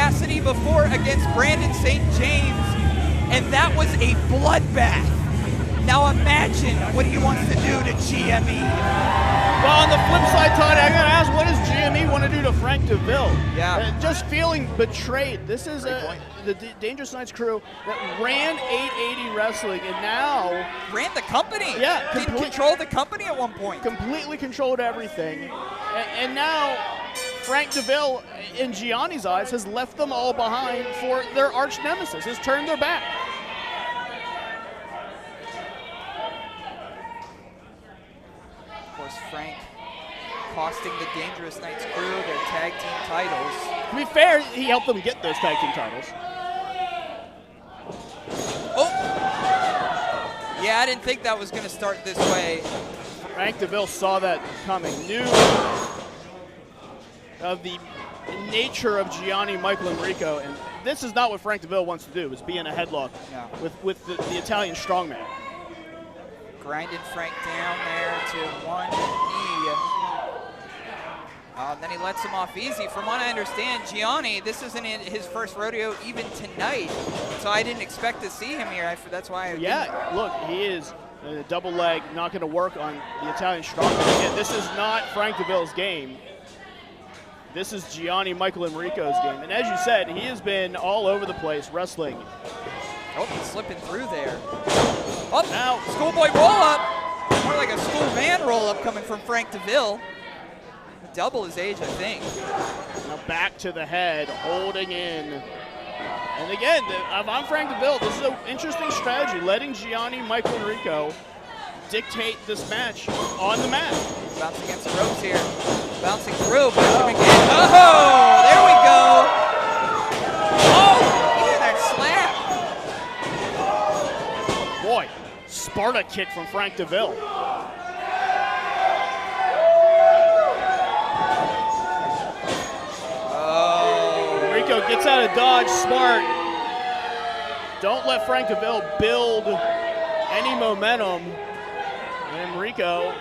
capacity before against Brandon St. James, and that was a bloodbath. Now imagine what he wants to do to GME. Well, on the flip side, Todd, I gotta ask, what does GME want to do to Frank Deville? Yeah. Just feeling betrayed. This is the Dangerous Knights crew that ran 880 Wrestling and now ran the company. Yeah. Didn't control the company at one point. Completely controlled everything. And now Frank Deville, in Gianni's eyes, has left them all behind for their arch nemesis, has turned their back. Of course, Frank costing the Dangerous Knights crew their tag team titles. To be fair, he helped them get those tag team titles. Oh! Yeah, I didn't think that was going to start this way. Frank Deville saw that coming, knew of the nature of Gianni Michel Emricko, and this is not what Frank Deville wants to do, is be in a headlock with the Italian strongman. Grinding Frank down there to one knee. Then he lets him off easy. From what I understand, Gianni, this isn't his first rodeo even tonight, so I didn't expect to see him here. That's why Look, he is a double leg, not going to work on the Italian strongman. Again, this is not Frank Deville's game. This is Gianni Michel Emricko's game. And as you said, he has been all over the place wrestling. Oh, he's slipping through there. Oh, now schoolboy roll-up. More like a school van roll-up coming from Frank Deville. Double his age, I think. Now back to the head, holding in. And again, if I'm Frank Deville, this is an interesting strategy, letting Gianni Michel Emricko dictate this match on the mat. Bouncing against the ropes here. Bouncing through, push him again. Oh, there we go. Oh, even that slap. Boy, Sparta kick from Frank Deville. Emricko gets out of dodge, smart. Don't let Frank Deville build any momentum. And Emricko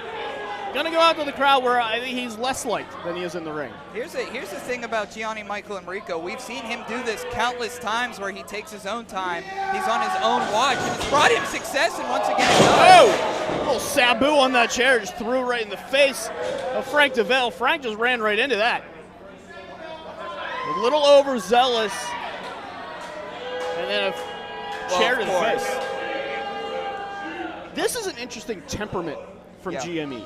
gonna go out to the crowd where I think he's less liked than he is in the ring. Here's the thing about Gianni Michel Emricko. We've seen him do this countless times where he takes his own time. He's on his own watch, and it's brought him success, and once again it does. Oh! A little Sabu on that chair, just threw right in the face of Frank Deville. Frank just ran right into that. A little overzealous, and then a chair to the face. This is an interesting temperament from GME.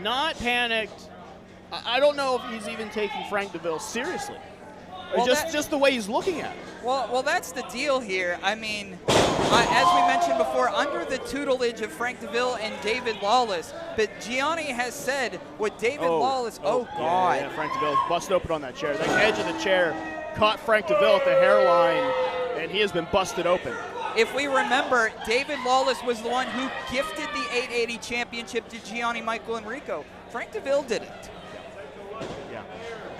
Not panicked. I don't know if he's even taking Frank Deville seriously. Well, just the way he's looking at it. Well, that's the deal here. I mean, as we mentioned before, under the tutelage of Frank Deville and David Lawless, but Gianni has said what David Lawless. Oh God! Yeah, Frank Deville busted open on that chair. The edge of the chair caught Frank Deville at the hairline, and he has been busted open. If we remember, David Lawless was the one who gifted the 880 championship to Gianni Michel Emricko. Frank Deville didn't. Yeah,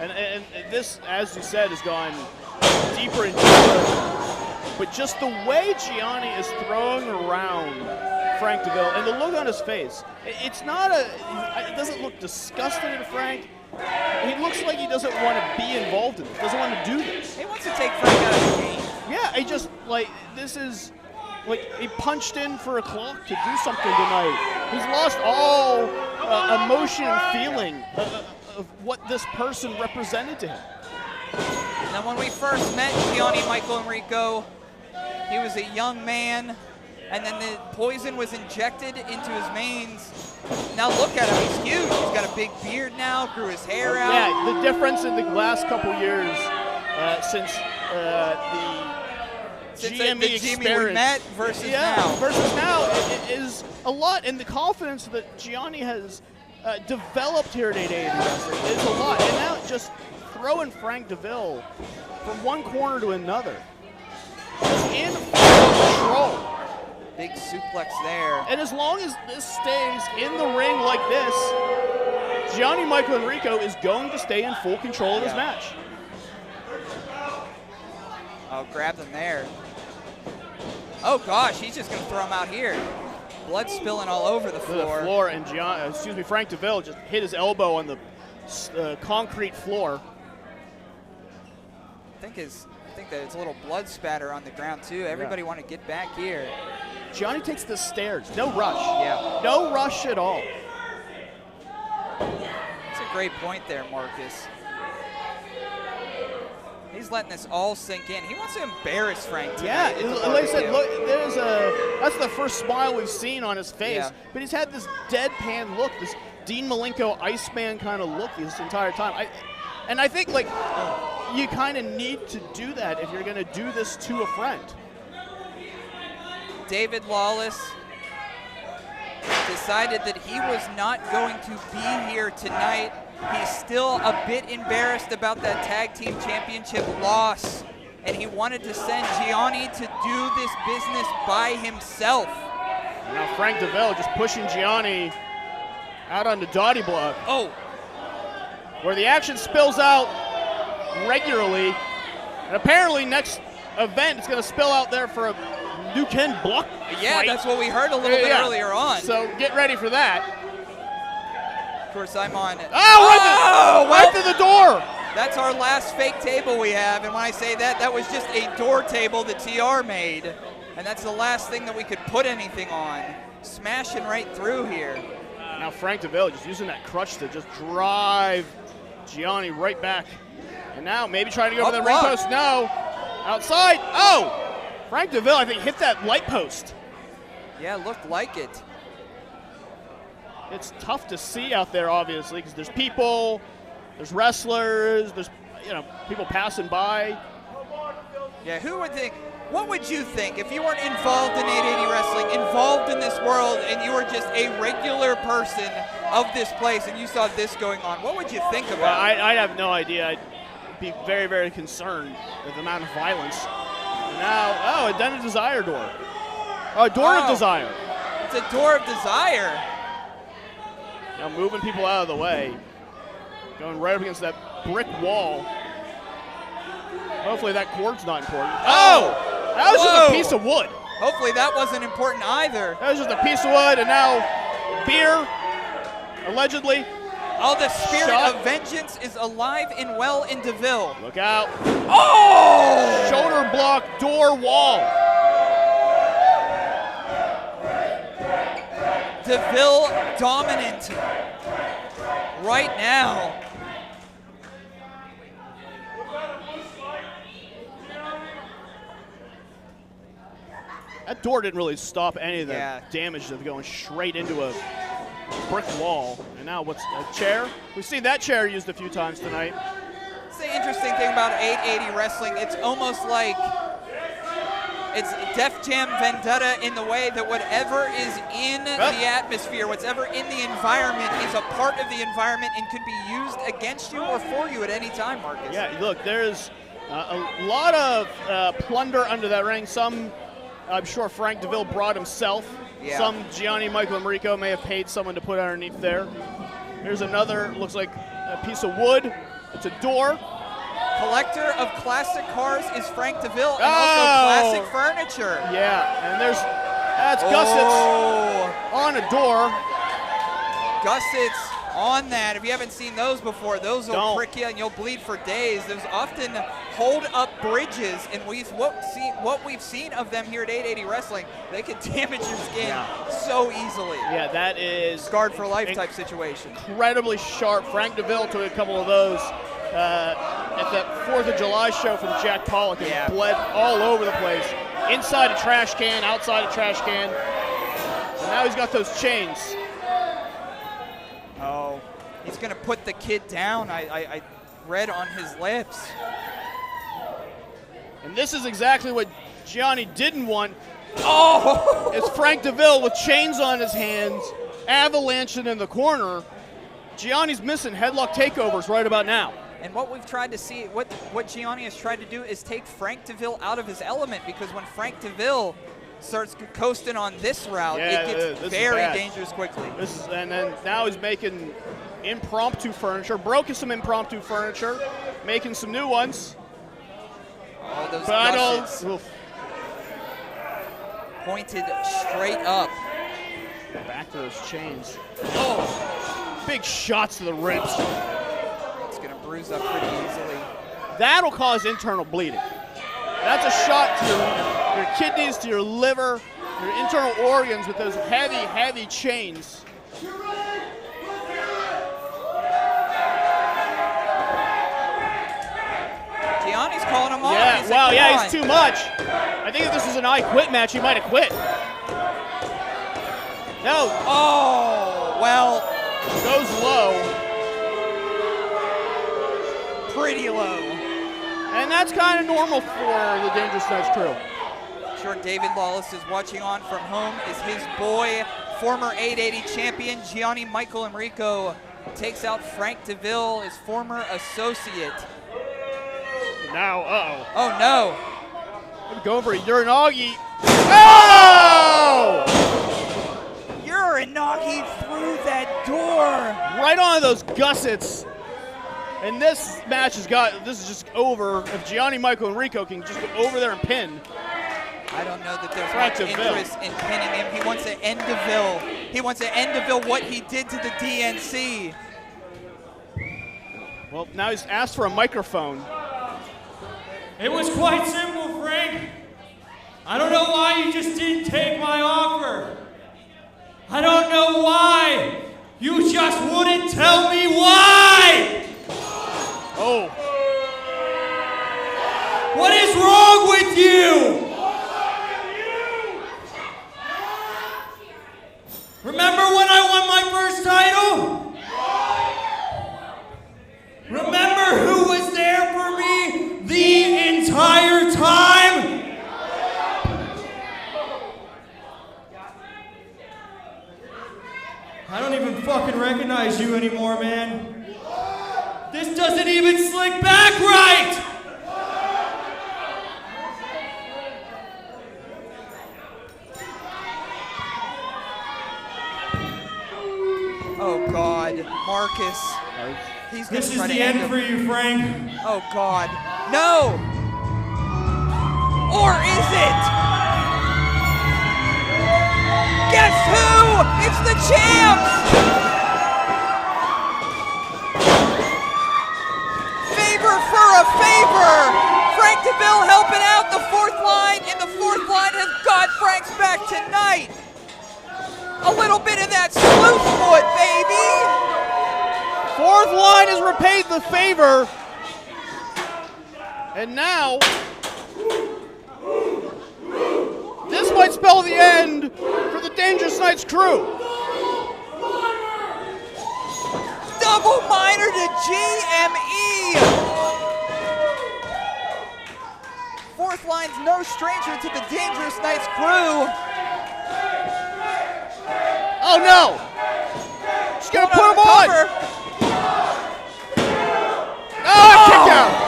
and this, as you said, has gone deeper and deeper. But just the way Gianni is throwing around Frank Deville and the look on his face, it doesn't look disgusting to Frank. He looks like he doesn't want to be involved in this, doesn't want to do this. He wants to take Frank out of the game. Yeah, this is like he punched in for a clock to do something tonight. He's lost all emotion and feeling of what this person represented to him. Now, when we first met Gianni Michel Emricko, he was a young man, and then the poison was injected into his veins. Now look at him, he's huge. He's got a big beard now, grew his hair out. Yeah, the difference in the last couple years since the GME experience we met versus now. Versus now is a lot, and the confidence that Gianni has developed here at 880 Wrestling is a lot. And now just throwing Frank Deville from one corner to another, just in full control. Big suplex there. And as long as this stays in the ring like this, Gianni Michel Emricko is going to stay in full control of this match. Oh, grabbed him there. Oh gosh, he's just going to throw him out here. Blood spilling all over the floor. And Frank Deville just hit his elbow on the concrete floor. think that it's a little blood spatter on the ground too. Everybody want to get back here. Gianni takes the stairs. No rush. Yeah. No rush at all. That's a great point there, Marcus. He's letting this all sink in. He wants to embarrass Frank tonight. Yeah, like I said, look, that's the first smile we've seen on his face. Yeah. But he's had this deadpan look, this Dean Malenko Iceman kind of look this entire time. And I think, like, you kind of need to do that if you're going to do this to a friend. David Lawless decided that he was not going to be here tonight. He's still a bit embarrassed about that tag team championship loss, and he wanted to send Giani to do this business by himself. And now Frank Deville just pushing Giani out on the dotty block. Oh. Where the action spills out regularly, and apparently next event it's going to spill out there for a New Ken block Yeah, fight. That's what we heard a little bit earlier on. So get ready for that. Of course, I'm on it. Right to the door. That's our last fake table we have, and when I say that, that was just a door table that TR made, and that's the last thing that we could put anything on. Smashing right through here. Now Frank Deville just using that crutch to just drive Giani right back. And now maybe trying to go for the ring post. No. Outside. Oh! Frank Deville, I think, hit that light post. Yeah, looked like it. It's tough to see out there, obviously, because there's people, there's wrestlers, there's people passing by. Yeah, who would think? What would you think if you weren't involved in 880 wrestling, involved in this world, and you were just a regular person of this place, and you saw this going on? What would you think about? Well, I have no idea. I'd be very, very concerned with the amount of violence. Now, a Den of Desire door. Oh, a door of desire. It's a door of desire. Now moving people out of the way. Going right up against that brick wall. Hopefully that cord's not important. Oh! That was just a piece of wood. Hopefully that wasn't important either. That was just a piece of wood, and now beer, allegedly. Oh, the spirit of vengeance is alive and well in Deville. Look out. Oh! Shoulder block, door, wall. Deville dominant right now. That door didn't really stop any of the Yeah. damage of going straight into a brick wall. And now what's a chair? We've seen that chair used a few times tonight. It's the interesting thing about 880 wrestling. It's almost like it's Def Jam Vendetta in the way that whatever is in the atmosphere, whatever in the environment is a part of the environment and could be used against you or for you at any time, Marcus. Yeah, look, there's a lot of plunder under that ring. Some, I'm sure Frank Deville brought himself. Yeah. Some Gianni Michel Emricko may have paid someone to put underneath there. Here's another, looks like a piece of wood. It's a door. Collector of classic cars is Frank Deville, and also classic furniture. Yeah, and that's gussets on a door. Gussets on that. If you haven't seen those before, those will prick you and you'll bleed for days. There's often hold up bridges, and what we've seen of them here at 880 Wrestling, they can damage your skin so easily. Yeah, that is scarred for life type situation. Incredibly sharp. Frank Deville took a couple of those at that 4th of July show from Jack Pollock and bled all over the place. Inside a trash can, outside a trash can. And now he's got those chains. Oh, he's going to put the kid down. I read on his lips. And this is exactly what Gianni didn't want. Oh! It's Frank Deville with chains on his hands, avalanching in the corner. Gianni's missing headlock takeovers right about now. And what we've tried to see, what Gianni has tried to do is take Frank Deville out of his element, because when Frank Deville starts coasting on this route, it gets very dangerous quickly. And then now he's making impromptu furniture, broken some impromptu furniture, making some new ones. Oh, those gussets pointed straight up. Back to those chains. Oh! Big shots to the ribs. It's going to bruise up pretty easily. that'll cause internal bleeding. That's a shot to your kidneys, to your liver, your internal organs with those heavy, heavy chains. Gianni's calling him off. Yeah, He's wow, like, yeah, he's too much. I think if this was an I Quit match, he might have quit. No. Oh, well. Goes low. Pretty low. And that's kind of normal for the Dangerous Knights crew. Sure, David Lawless is watching on from home as his boy, former 880 champion Gianni Michel Emricko, takes out Frank Deville, his former associate. Now, Oh, no. I'm going for a Uranagi. Oh! Uranagi through that door. Right on those gussets. And this match is just over. If Gianni Michel Emricko can just go over there and pin. I don't know that there's Frank much Deville. interest in pinning him. He wants to end Deville. He wants to end Deville what he did to the DNC. Well, now he's asked for a microphone. It was quite simple, Frank. I don't know why you just didn't take my offer. I don't know why. You just wouldn't tell me why. Oh. What is wrong with you? Remember when I won my first title? Remember who was there for me the entire time? I don't even fucking recognize you anymore, man. This doesn't even slick back right! Oh, God. Marcus. He's going This to is try to the end end him. for you, Frank. Oh, God. No! Or is it? Guess who? It's the champs! Favor for a favor! Frank Deville helping out the fourth line, and the fourth line has got Frank's back tonight. A little bit of that sleuth foot, baby! Fourth line has repaid the favor. And now, this might spell the end for the Dangerous Knights crew. Double minor to GME! Fourth line's no stranger to the Dangerous Knights crew. Oh no! She's gonna put him on! Oh, kick out!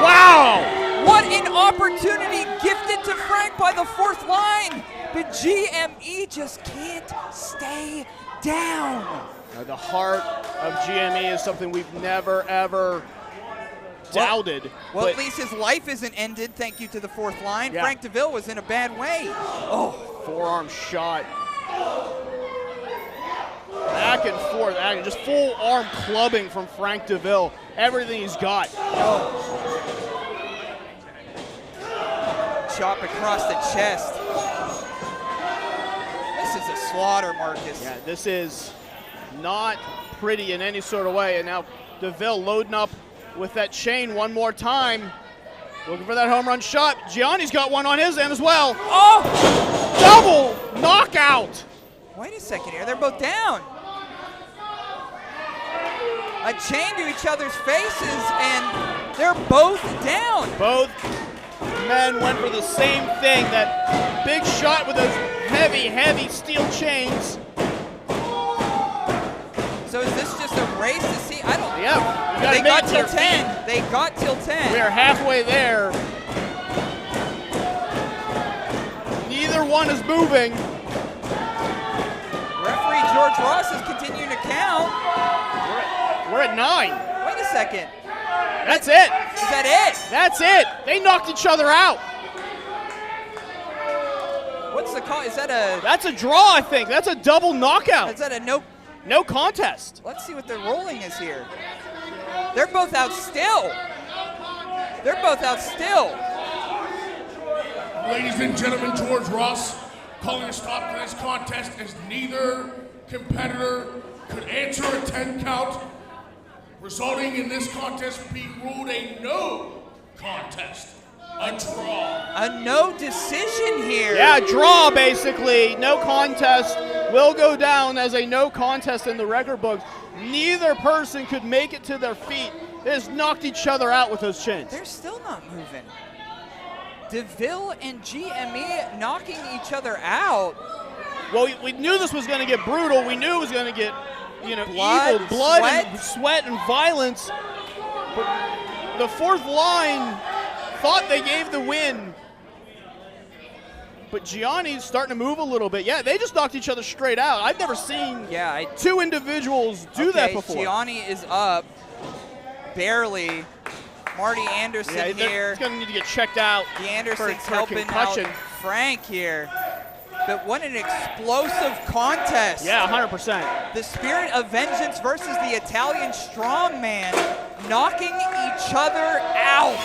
Wow! What an opportunity gifted to Frank by the fourth line. But GME just can't stay down. The heart of GME is something we've never, ever doubted. Well, but at least his life isn't ended, thank you to the fourth line. Yeah. Frank Deville was in a bad way. Oh, forearm shot. Back and forth, just full arm clubbing from Frank Deville. Everything he's got. chop across the chest. This is a slaughter, Marcus. Yeah, this is not pretty in any sort of way. And now Deville loading up with that chain one more time. Looking for that home run shot. Gianni's got one on his end as well. Oh! Double knockout. Wait a second here. They're both down. A chain to each other's faces, and they're both down. Both men went for the same thing. That big shot with those heavy, heavy steel chains. So is this just a race to see? I don't. Yep. They got till 10. They got till 10. We are halfway there. Neither one is moving. Referee George Ross is continuing to count. We're at 9. Wait a second. That's it. Is that it? That's it. They knocked each other out. What's the call? Is that a? That's a draw, I think. That's a double knockout. Is that a no? No contest. Let's see what the rolling is here. They're both out still. They're both out still. Ladies and gentlemen, George Ross calling a stop to this contest as neither competitor could answer a 10 count, resulting in this contest being ruled a no contest, a draw. A no decision here. Yeah, draw basically. No contest will go down as a no contest in the record books. Neither person could make it to their feet. They just knocked each other out with those chins. They're still not moving. Deville and GME knocking each other out. Well, we knew this was going to get brutal. We knew it was going to get, Blood, evil, blood, sweat. and sweat and violence. But the fourth line thought they gave the win. But Gianni's starting to move a little bit. Yeah, they just knocked each other straight out. I've never seen two individuals do that before. Gianni is up, barely. Marty Anderson here. He's going to need to get checked out. The Anderson's for helping concussion. out Frank here. But what an explosive contest. Yeah, 100%. The Spirit of Vengeance versus the Italian Strongman knocking each other out.